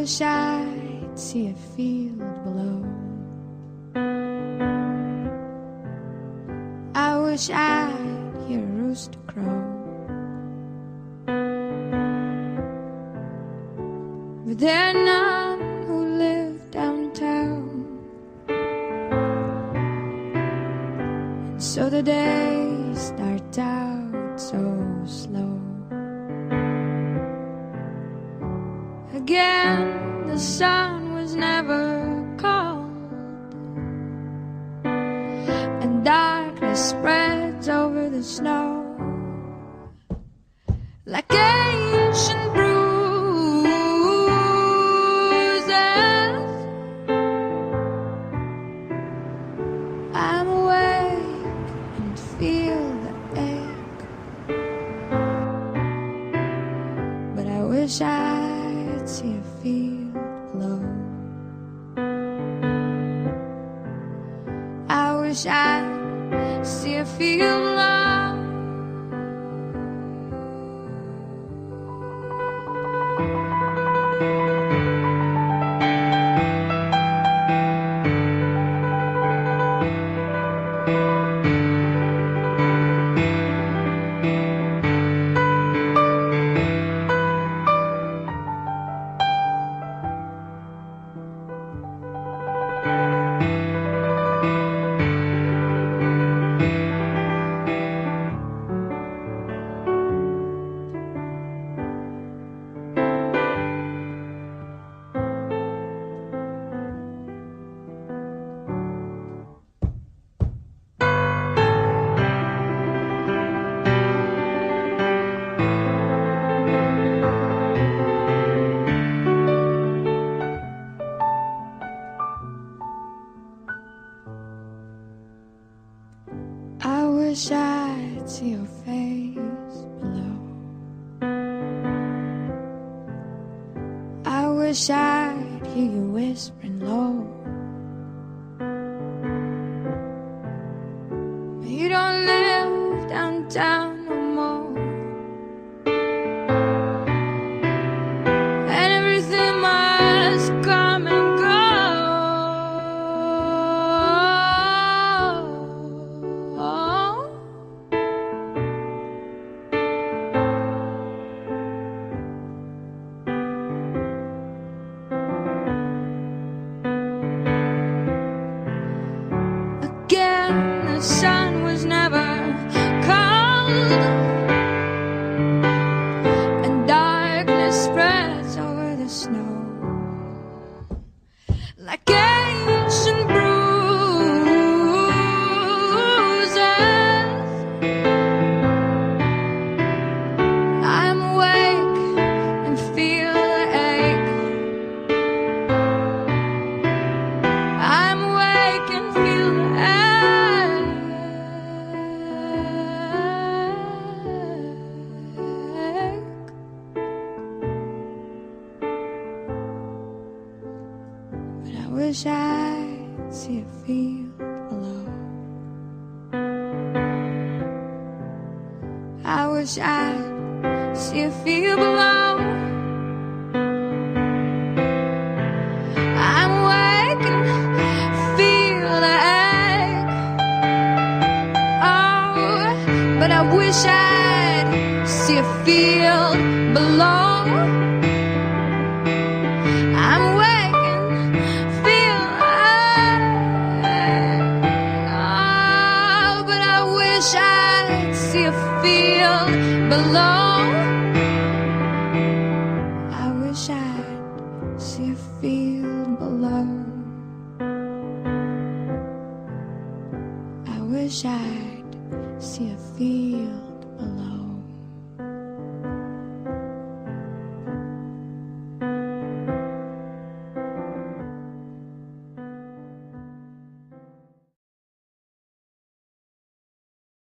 wish I'd see a field below. I wish I'd hear a rooster crow. But there are none who live downtown, and so the day starts out so slow. Again, the sun was never cold, and darkness spreads over the snow like ancient bruises. I'm awake and feel the ache, but I wish I'd see a field below. I wish I'd see a field below. I wish I'd see your face below. I wish I'd hear you whispering low. You don't live downtown no more, and everything must come and go. The sun was never cold, and darkness spreads over the snow like ancient bruises. I'm awake and feel the ache. I'm awake and feel the ache. But I wish I'd see a field below. I wish I'd see a field below. I'm awake and feel the ache. Oh, but I wish I'd see a field below. I'm awake and feel the ache. Oh, but I wish I'd see a field below. I wish I'd see a field below. I wish I'd see a field